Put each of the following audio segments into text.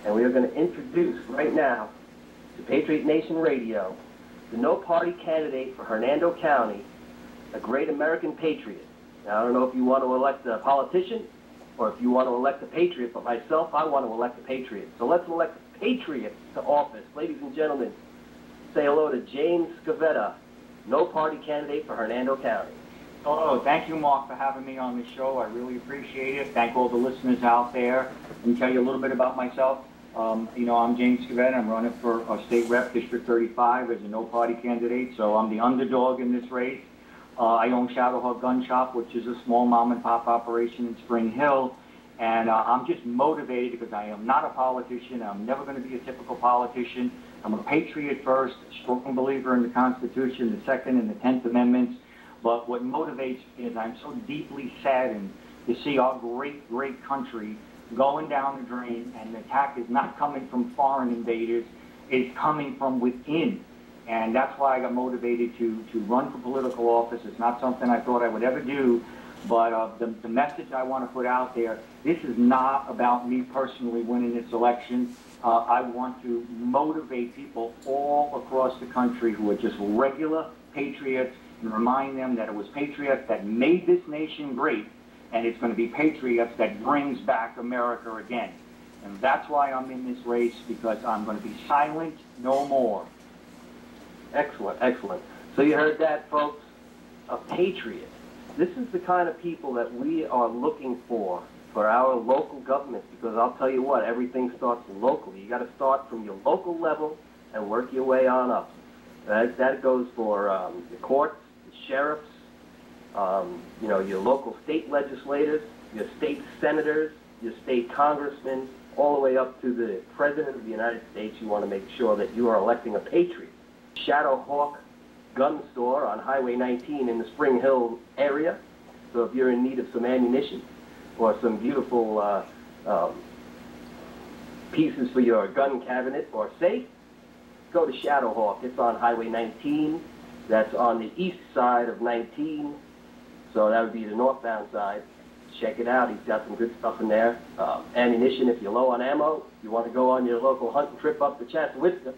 and we are going to introduce right now to Patriot Nation Radio the no-party candidate for Hernando County, a great American patriot. Now, I don't know if you want to elect a politician or if you want to elect a patriot, but myself, I want to elect a patriot. So let's elect a patriot to office. Ladies and gentlemen, say hello to James Scavetta, no-party candidate for Hernando County. Hello, thank you, Mark, for having me on the show. I really appreciate it. Thank all the listeners out there. Let me tell you a little bit about myself. I'm James Scavetta. I'm running for State Rep District 35 as a no-party candidate, so I'm the underdog in this race. I own Shadowhawk Gun Shop, which is a small mom-and-pop operation in Spring Hill, and I'm just motivated because I am not a politician. I'm never going to be a typical politician. I'm a patriot first, a strong believer in the Constitution, the Second and the 10th Amendments. But what motivates me is I'm so deeply saddened to see our great, great country going down the drain, and the attack is not coming from foreign invaders, it's coming from within. And that's why I got motivated to run for political office. It's not something I thought I would ever do, but the message I want to put out there, this is not about me personally winning this election. I want to motivate people all across the country who are just regular patriots and remind them that it was patriots that made this nation great, and it's going to be patriots that brings back America again. And that's why I'm in this race, because I'm going to be silent no more. Excellent, excellent. So you heard that, folks, a patriot. This is the kind of people that we are looking for our local governments, because I'll tell you what, everything starts locally. You got to start from your local level and work your way on up. That goes for the courts, the sheriffs, your local state legislators, your state senators, your state congressmen, all the way up to the President of the United States. You want to make sure that you are electing a patriot. Shadowhawk Gun Store on Highway 19 in the Spring Hill area. So if you're in need of some ammunition or some beautiful pieces for your gun cabinet or safe, go to Shadowhawk. It's on Highway 19. That's on the east side of 19. So that would be the northbound side. Check it out. He's got some good stuff in there. Ammunition if you're low on ammo. You want to go on your local hunting trip up to Chatsworth.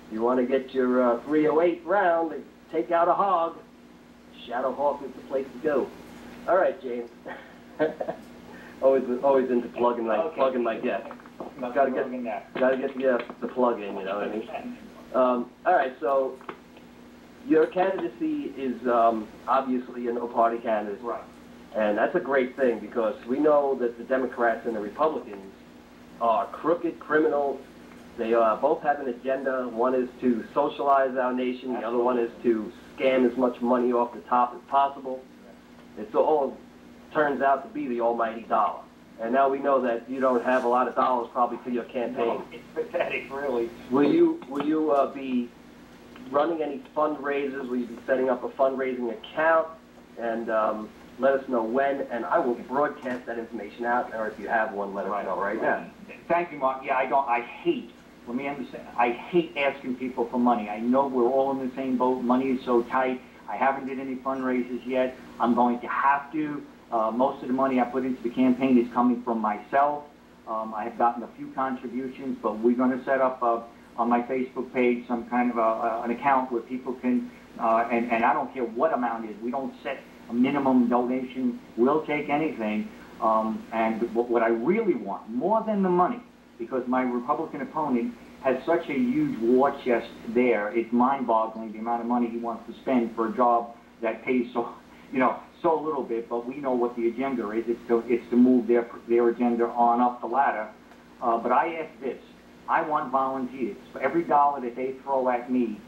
You want to get your 308 round and take out a hog. Shadowhawk is the place to go. All right, James. always into plugging like that. Gotta get the plug in, you know what I mean? All right, so your candidacy is obviously a no-party candidacy. Right. And that's a great thing, because we know that the Democrats and the Republicans are crooked criminals. They both have an agenda. One is to socialize our nation. The other one is to scam as much money off the top as possible. It all turns out to be the almighty dollar. And now we know that you don't have a lot of dollars probably for your campaign. No, it's pathetic, really. Will you be running any fundraisers? Will you be setting up a fundraising account? And let us know when, and I will broadcast that information out, or if you have one, let us know right now. Thank you, Mark. Yeah, let me understand, I hate asking people for money. I know we're all in the same boat. Money is so tight. I haven't did any fundraisers yet. I'm going to have to. Most of the money I put into the campaign is coming from myself. I have gotten a few contributions, but we're going to set up on my Facebook page some kind of an account where people can, and I don't care what amount is. We don't set a minimum donation. We'll take anything. And what I really want, more than the money, because my Republican opponent has such a huge war chest there, it's mind-boggling the amount of money he wants to spend for a job that pays so little bit, but we know what the agenda is. It's to move their agenda on up the ladder. But I ask this, I want volunteers. For every dollar that they throw at me,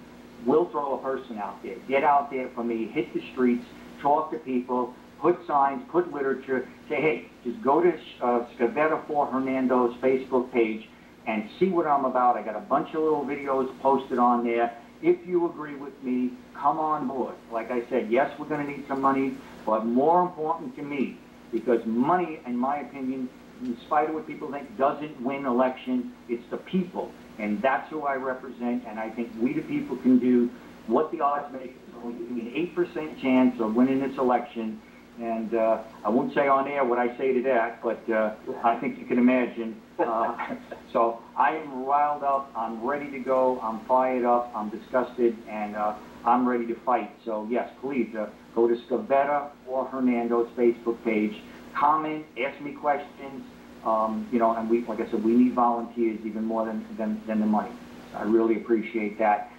we'll throw a person out there. Get out there for me, hit the streets, talk to people, put signs, put literature, say, hey, just go to Scavetta for Hernando's Facebook page and see what I'm about. I got a bunch of little videos posted on there. If you agree with me, come on board. Like I said, yes, we're going to need some money, but more important to me, because money, in my opinion, in spite of what people think, doesn't win elections. It's the people, and that's who I represent, and I think we the people can do what the odds make. It's only an 8% chance of winning this election. And I won't say on air what I say to that, but I think you can imagine. So I am riled up. I'm ready to go. I'm fired up. I'm disgusted, and I'm ready to fight. So yes, please go to Scavetta or Hernando's Facebook page. Comment, ask me questions. You know, and like I said, we need volunteers even more than the money. I really appreciate that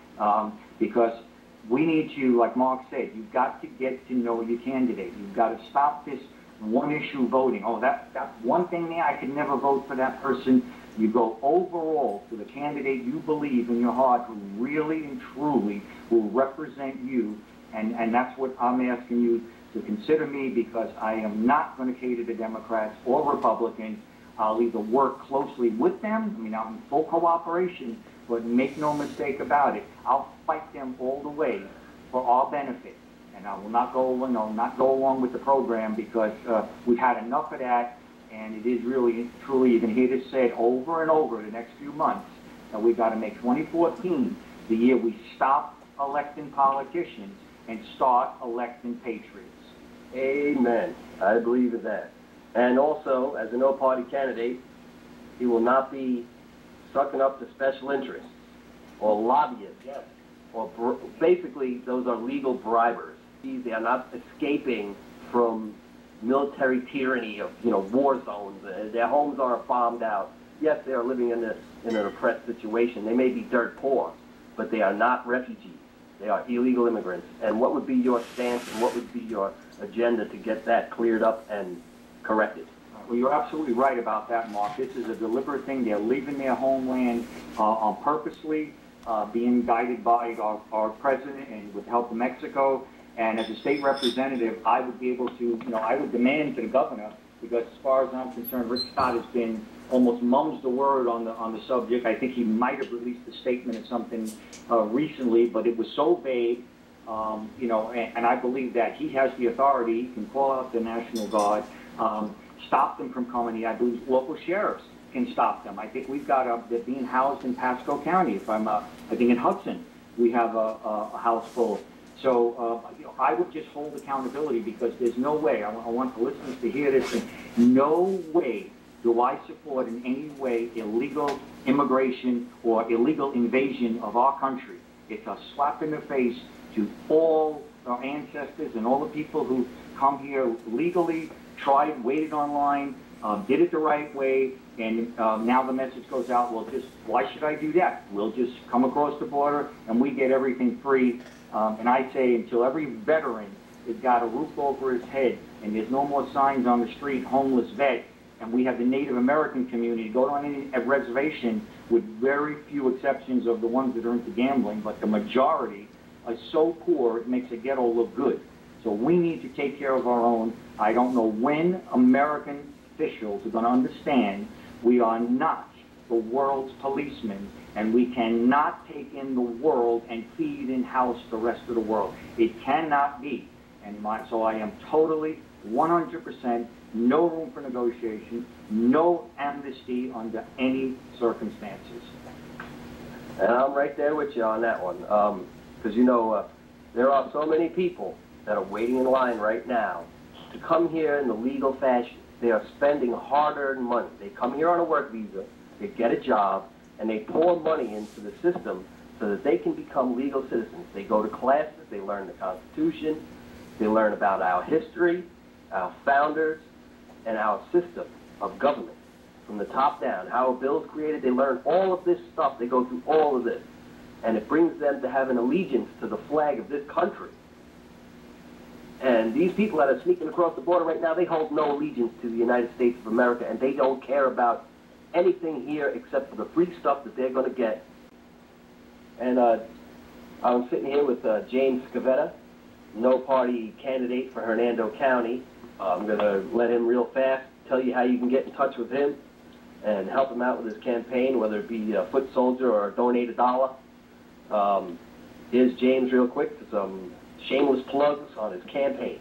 because we need to, like Mark said, you've got to get to know your candidate. You've got to stop this one-issue voting. Oh, that one thing there, I could never vote for that person. You go overall to the candidate you believe in your heart who really and truly will represent you, and that's what I'm asking you to consider me, because I am not going to cater to Democrats or Republicans. I'll either work closely with them, I mean, I'm in full cooperation, but make no mistake about it, I'll fight them all the way for our benefit. And I will not go, not go along with the program, because we've had enough of that, and it is really, truly, you're going to hear this said over and over the next few months, that we've got to make 2014 the year we stop electing politicians and start electing patriots. Amen. I believe in that. And also, as a no-party candidate, he will not be sucking up to special interests or lobbyists. Yes. Or basically, those are legal bribers. They are not escaping from military tyranny of, war zones. Their homes are bombed out. Yes, they are living in an oppressed situation. They may be dirt poor, but they are not refugees. They are illegal immigrants. And what would be your stance and what would be your agenda to get that cleared up and corrected? Well, you're absolutely right about that, Mark. This is a deliberate thing. They're leaving their homeland on purposely, being guided by our president and with the help of Mexico. And as a state representative, I would be able to, I would demand to the governor, because as far as I'm concerned, Rick Scott has been almost mum's the word on the subject. I think he might have released a statement or something recently, but it was so vague, and I believe that he has the authority. He can call out the National Guard, stop them from coming here. I believe local sheriffs can stop them. I think we've got they're being housed in Pasco County. I think in Hudson we have a house full. So I would just hold accountability, because there's no way. I want the listeners to hear this. And no way do I support in any way illegal immigration or illegal invasion of our country. It's a slap in the face to all our ancestors and all the people who come here legally, tried, waited online, did it the right way, and now the message goes out, well, why should I do that? We'll just come across the border and we get everything free. And I say, until every veteran has got a roof over his head and there's no more signs on the street, homeless vet, and we have the Native American community go on a reservation, with very few exceptions of the ones that are into gambling, but the majority are so poor it makes the ghetto look good. So we need to take care of our own. I don't know when American officials are going to understand we are not the world's policemen, and we cannot take in the world and feed in house the rest of the world. It cannot be. And so I am totally 100% no room for negotiation, no amnesty under any circumstances. And I'm right there with you on that one, because there are so many people that are waiting in line right now to come here in the legal fashion. They are spending hard-earned money. They come here on a work visa, they get a job, and they pour money into the system so that they can become legal citizens. They go to classes, they learn the Constitution, they learn about our history, our founders, and our system of government from the top down, how a bill is created. They learn all of this stuff. They go through all of this. And it brings them to have an allegiance to the flag of this country. And these people that are sneaking across the border right now, they hold no allegiance to the United States of America, and they don't care about anything here except for the free stuff that they're going to get. And I'm sitting here with James Scavetta, no-party candidate for Hernando County. I'm going to let him real fast tell you how you can get in touch with him and help him out with his campaign, whether it be a foot soldier or donate $1. Here's James real quick for some shameless plugs on his campaign.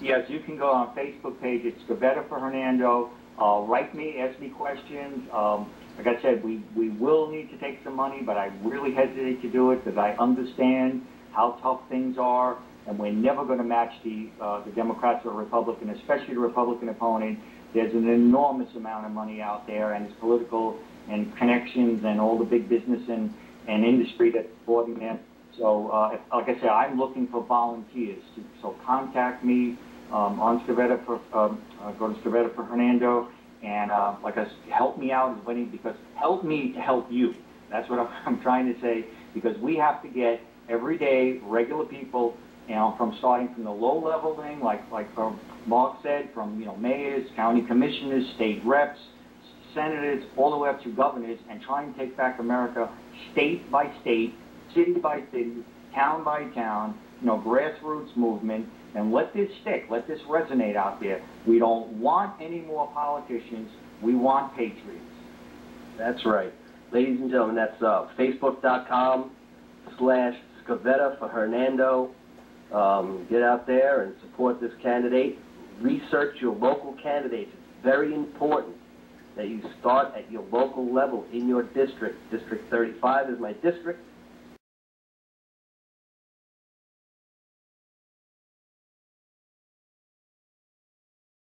Yes, you can go on Facebook page. It's Scavetta for Hernando. Write me, ask me questions. Like I said, we will need to take some money, but I really hesitate to do it because I understand how tough things are. and we're never going to match the Democrats or Republican, especially the Republican opponent. There's an enormous amount of money out there, and it's political and connections and all the big business and industry that's supporting them. So, like I said, I'm looking for volunteers. So contact me on Scavetta for go to Scavetta for Hernando, and like I said, help me out as many, because help me to help you. That's what I'm trying to say, because we have to get everyday regular people, you know, from starting from the low level thing, like Mark said, from, you know, mayors, county commissioners, state reps, senators, all the way up to governors, and try and take back America state by state, city by city, town by town, you know, grassroots movement, and let this stick, let this resonate out there. We don't want any more politicians. We want patriots. That's right. Ladies and gentlemen, that's Facebook.com/Scavetta for Hernando. Get out there and support this candidate. Research your local candidates. It's very important that you start at your local level in your district. District 35 is my district.